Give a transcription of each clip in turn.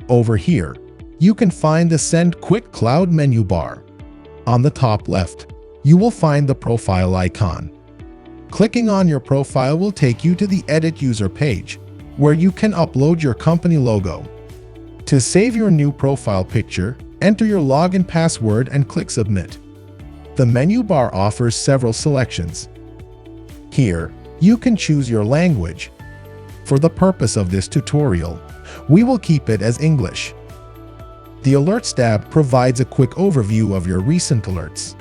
Over here, you can find the SendQuick Cloud menu bar. On the top left, you will find the profile icon. Clicking on your profile will take you to the Edit User page, where you can upload your company logo. To save your new profile picture, enter your login password and click Submit. The menu bar offers several selections. Here, you can choose your language. For the purpose of this tutorial, we will keep it as English. The Alerts tab provides a quick overview of your recent alerts.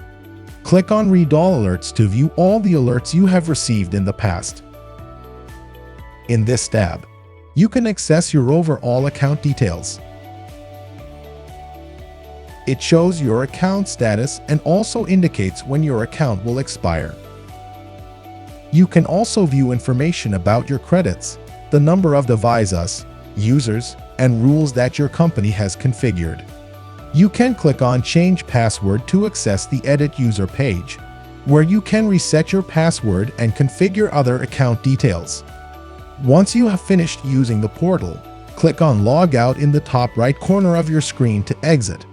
Click on Read All Alerts to view all the alerts you have received in the past. In this tab, you can access your overall account details. It shows your account status and also indicates when your account will expire. You can also view information about your credits, the number of devices, users, and rules that your company has configured. You can click on Change Password to access the Edit User page, where you can reset your password and configure other account details. Once you have finished using the portal, click on Log Out in the top right corner of your screen to exit.